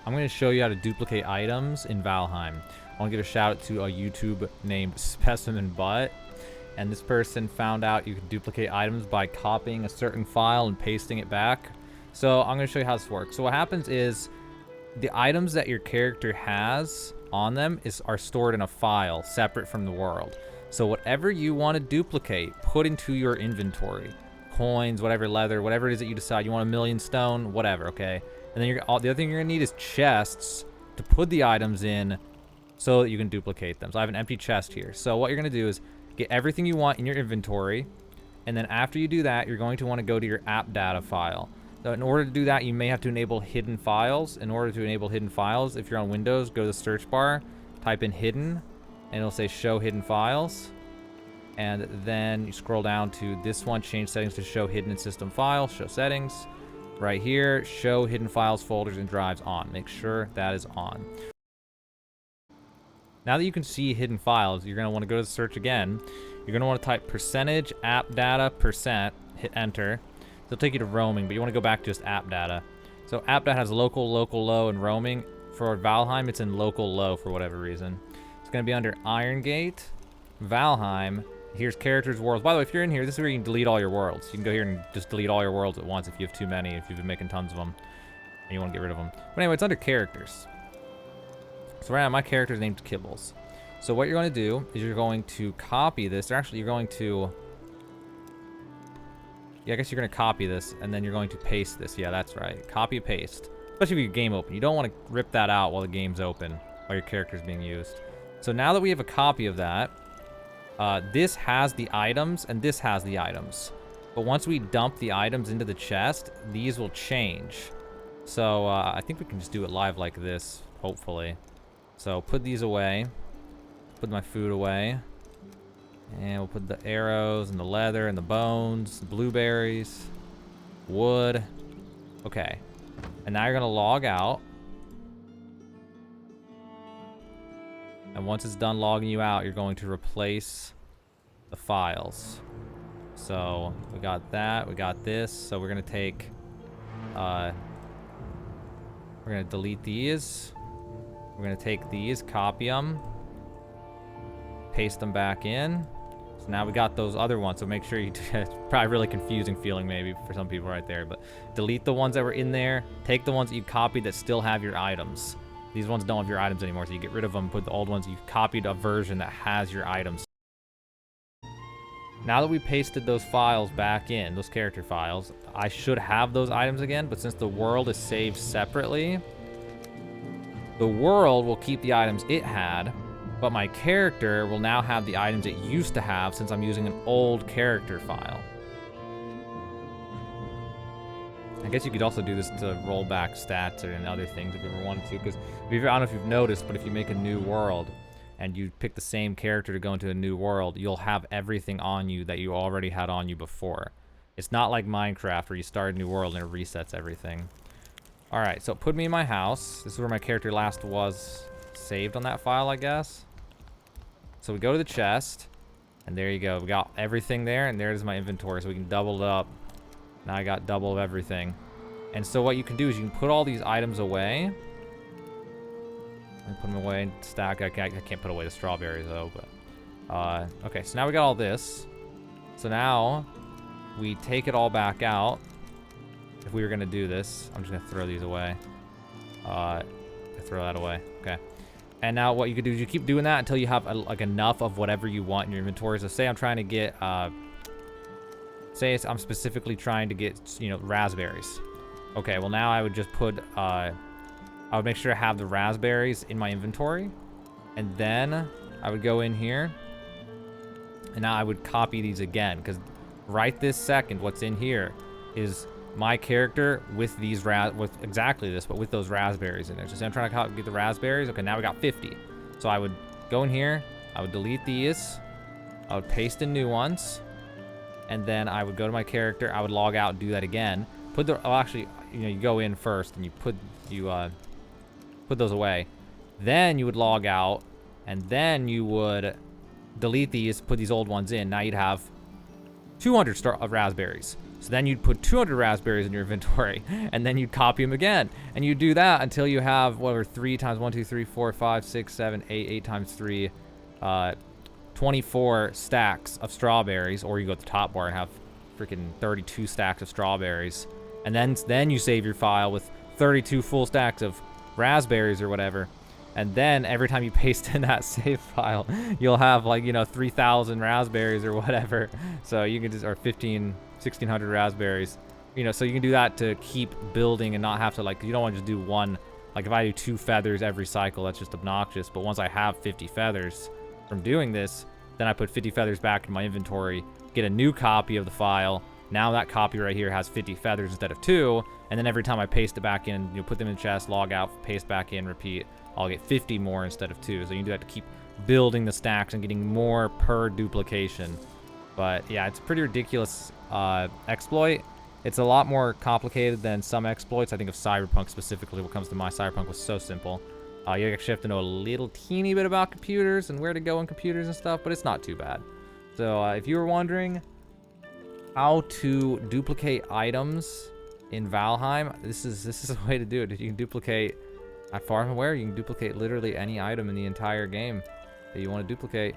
I'm going to show you how to duplicate items in Valheim. I want to give a shout out to a YouTube named Specimen Butt. And this person found out you can duplicate items by copying a certain file and pasting it back. So I'm going to show you how this works. So what happens is the items that your character has on them are stored in a file separate from the world. So whatever you want to duplicate, put into your inventory. Coins, whatever, leather, whatever it is that you decide. You want 1,000,000 stone, whatever, okay? And then the other thing you're going to need is chests to put the items in so that you can duplicate them. So I have an empty chest here. So what you're going to do is get everything you want in your inventory. And then after you do that, you're going to want to go to your appdata file. So in order to do that, you may have to enable hidden files. In order to enable hidden files, if you're on Windows, go to the search bar, type in hidden, and it'll say show hidden files. And then you scroll down to this one, change settings to show hidden in system files, show settings. Right here, show hidden files, folders, and drives on. Make sure that is on. Now that you can see hidden files, you're going to want to go to the search again. You're going to want to type percentage appdata %, hit enter. It'll take you to roaming, but you want to go back to just appdata. So appdata has local, local, low, and roaming. For Valheim, it's in local low for whatever reason. It's going to be under Iron Gate, Valheim. Here's characters, worlds. By the way, if you're in here, this is where you can delete all your worlds. You can go here and just delete all your worlds at once if you have too many, if you've been making tons of them and you want to get rid of them. But anyway, it's under characters. So right now, my character is named Kibbles. So what you're going to do is you're going to copy this. Or actually, you're going to... Yeah, I guess you're going to copy this, and then you're going to paste this. Yeah, that's right. Copy, paste. Especially if your game open. You don't want to rip that out while the game's open, while your character's being used. So now that we have a copy of that, this has the items, and this has the items. But once we dump the items into the chest, these will change. So I think we can just do it live like this, hopefully. So put these away. Put my food away. And we'll put the arrows and the leather and the bones, the blueberries, wood. Okay. And now you're going to log out. And once it's done logging you out, you're going to replace the files. So we got that, we got this. So we're going to take, we're going to delete these. We're going to take these, copy them, paste them back in. So now we got those other ones. So make sure you, it's probably really confusing feeling maybe for some people right there, but delete the ones that were in there. Take the ones that you copied that still have your items. These ones don't have your items anymore, so you get rid of them, put the old ones. You've copied a version that has your items. Now that we pasted those files back in, those character files, I should have those items again, but since the world is saved separately, the world will keep the items it had, but my character will now have the items it used to have since I'm using an old character file. I guess you could also do this to roll back stats and other things if you ever wanted to, because I don't know if you've noticed, but if you make a new world and you pick the same character to go into a new world, you'll have everything on you that you already had on you before. It's not like Minecraft where you start a new world and it resets everything. Alright, so it put me in my house. This is where my character last was saved on that file, I guess. So we go to the chest, and there you go. We got everything there, and there's my inventory, so we can double it up. Now I got double of everything. And so what you can do is you can put all these items away. And put them away in stack. I can't put away the strawberries, though, but... okay, so now we got all this. So now, we take it all back out. If we were going to do this, I'm just going to throw these away. Throw that away. Okay. And now what you could do is you keep doing that until you have like enough of whatever you want in your inventory. So say I'm trying to get, say I'm specifically trying to get, you know, raspberries. Okay, well now I would just put, I would make sure I have the raspberries in my inventory. And then I would go in here. And now I would copy these again. Because right this second, what's in here is my character with these with exactly this, but with those raspberries in there. So say I'm trying to get the raspberries. Okay, now we got 50. So I would go in here, I would delete these, I would paste in new ones, and then I would go to my character, I would log out and do that again. Put the, oh, actually, you know, you go in first and you put those away. Then you would log out, and then you would delete these, put these old ones in. Now you'd have 200 raspberries. So then you'd put 200 raspberries in your inventory, and then you'd copy them again. And you do that until you have, whatever, 3 times 1, 2, 3, 4, 5, 6, 7, 8, 8 times 3, 24 stacks of strawberries, or you go at the top bar and have freaking 32 stacks of strawberries. And then you save your file with 32 full stacks of raspberries or whatever. And then every time you paste in that save file, you'll have like, 3,000 raspberries or whatever. So you can just, or 1,600 raspberries. So you can do that to keep building and not have to, like, you don't want to just do one. Like if I do 2 feathers every cycle, that's just obnoxious. But once I have 50 feathers from doing this, then I put 50 feathers back in my inventory, get a new copy of the file. Now that copy right here has 50 feathers instead of 2, and then every time I paste it back in, put them in the chest, log out, paste back in, repeat, I'll get 50 more instead of 2. So you can do that to keep building the stacks and getting more per duplication. But yeah, it's a pretty ridiculous exploit. It's a lot more complicated than some exploits. I think of Cyberpunk specifically. What comes to mind, Cyberpunk was so simple. You actually have to know a little teeny bit about computers and where to go in computers and stuff, but it's not too bad. So if you were wondering how to duplicate items in Valheim, this is a way to do it. You can duplicate, as far as I'm aware, you can duplicate literally any item in the entire game that you want to duplicate.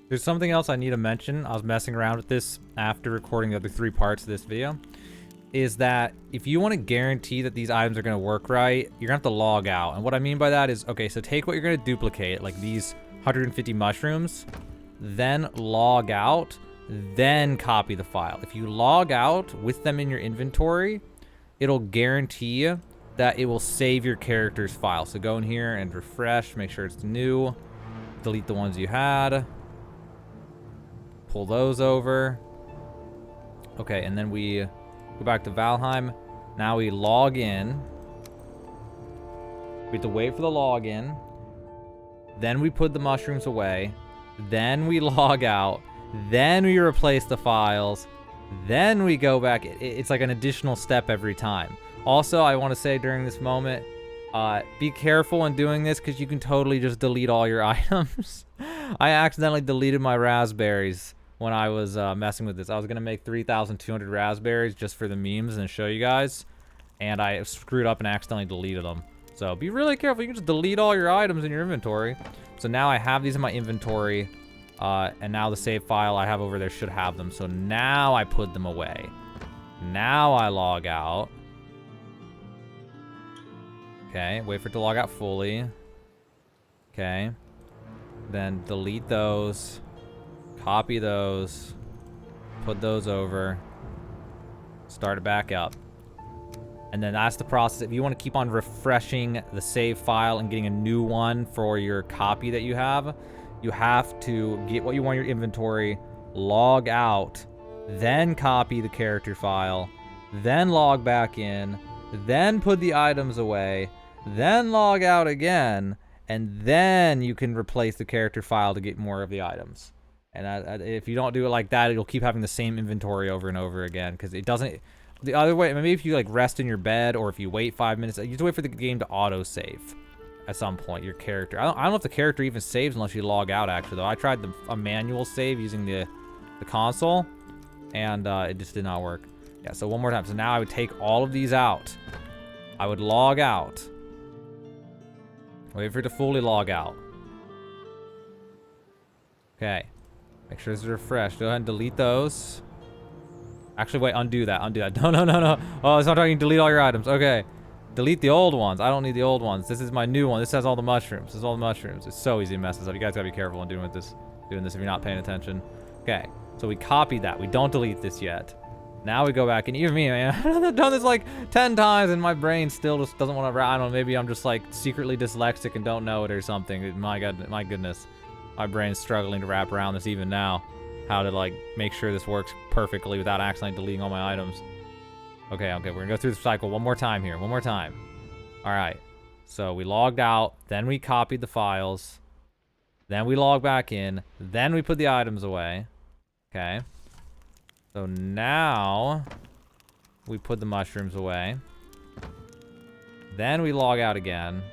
There's something else I need to mention. I was messing around with this after recording the other 3 parts of this video. Is that if you want to guarantee that these items are going to work right, you're going to have to log out. And what I mean by that is, okay, so take what you're going to duplicate, like these 150 mushrooms, then log out, then copy the file. If you log out with them in your inventory, it'll guarantee that it will save your character's file. So go in here and refresh, make sure it's new, delete the ones you had, pull those over. Okay, and then we go back to Valheim. Now we log in. We have to wait for the login. Then we put the mushrooms away. Then we log out. Then we replace the files. Then we go back. It's like an additional step every time. Also, I want to say during this moment, be careful when doing this because you can totally just delete all your items. I accidentally deleted my raspberries when I was messing with this. I was going to make 3,200 raspberries just for the memes and show you guys. And I screwed up and accidentally deleted them. So be really careful. You can just delete all your items in your inventory. So now I have these in my inventory. And now the save file I have over there should have them. So now I put them away. Now I log out. Okay, wait for it to log out fully. Okay. Then delete those. Copy those. Put those over. Start it back up. And then that's the process. If you want to keep on refreshing the save file and getting a new one for your copy that you have to get what you want in your inventory, log out, then copy the character file, then log back in, then put the items away, then log out again, and then you can replace the character file to get more of the items. And if you don't do it like that, it'll keep having the same inventory over and over again because it doesn't. The other way, maybe if you like rest in your bed or if you wait 5 minutes, you have to wait for the game to auto save at some point. Your character. I don't know if the character even saves unless you log out. Actually, though, I tried a manual save using the console, and it just did not work. Yeah. So one more time. So now I would take all of these out. I would log out. Wait for it to fully log out. Okay. Make sure this is refreshed. Go ahead and delete those. Actually, wait, undo that. No. Oh, it's not talking delete all your items. Okay. Delete the old ones. I don't need the old ones. This is my new one. This has all the mushrooms. This is all the mushrooms. It's so easy to mess this up. You guys gotta be careful when doing this if you're not paying attention. Okay. So we copied that. We don't delete this yet. Now we go back, and even me, man, I've done this like 10 times, and my brain still just doesn't want to. I don't know. Maybe I'm just like secretly dyslexic and don't know it or something. My goodness, my brain's struggling to wrap around this even now. How to like make sure this works perfectly without accidentally deleting all my items. Okay, we're gonna go through the cycle one more time here. All right. So we logged out, then we copied the files, then we logged back in, then we put the items away. Okay. So now we put the mushrooms away. Then we log out again.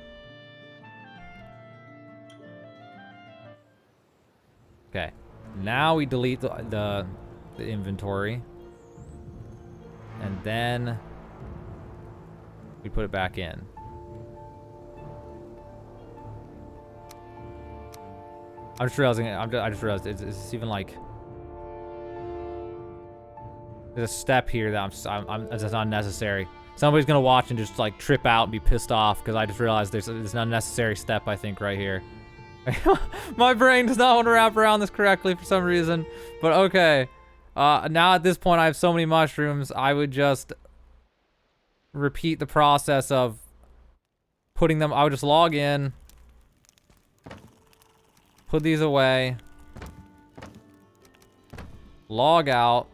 Okay. Now we delete the inventory. And then we put it back in. I just realizing, I just realized it's even like, there's a step here that that's unnecessary. Somebody's gonna watch and just like trip out and be pissed off because I just realized there's an unnecessary step, I think, right here. My brain does not want to wrap around this correctly for some reason, but okay. Now at this point I have so many mushrooms, I would just repeat the process of putting them. I would just log in, put these away, log out,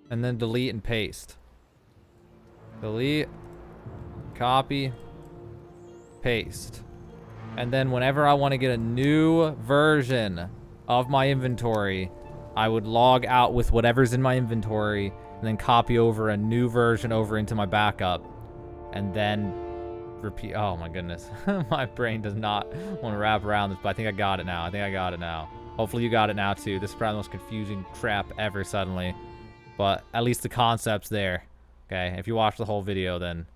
and then delete and paste. Delete, copy, paste. And then whenever I want to get a new version of my inventory, I would log out with whatever's in my inventory and then copy over a new version over into my backup and then repeat. Oh my goodness. My brain does not want to wrap around this, but I think I got it now. I think I got it now. Hopefully you got it now too. This is probably the most confusing crap ever suddenly, but at least the concept's there. Okay, if you watch the whole video, then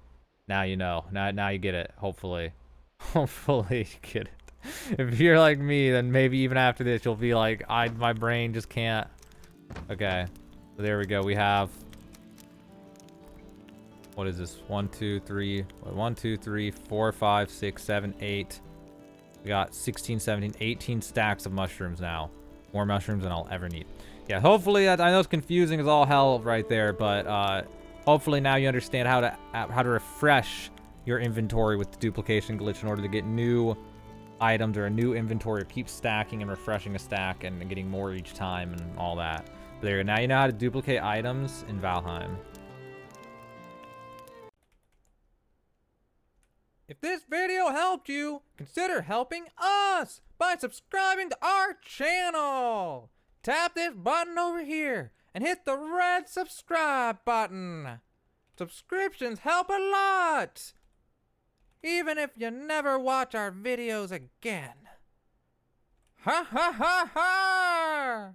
now you know. Now you get it, hopefully. Hopefully you get it. If you're like me, then maybe even after this, you'll be like, my brain just can't. Okay, so there we go. We have, what is this? 1, 2, 3, 4, 5, 6, 7, 8. We got 16, 17, 18 stacks of mushrooms now. More mushrooms than I'll ever need. Yeah, hopefully, I know it's confusing as all hell right there, but hopefully now you understand how to refresh your inventory with the duplication glitch in order to get new items or a new inventory, or keep stacking and refreshing a stack and getting more each time and all that. But there, now you know how to duplicate items in Valheim. If this video helped you, consider helping us by subscribing to our channel. Tap this button over here and hit the red subscribe button. Subscriptions help a lot, even if you never watch our videos again. Ha ha ha ha!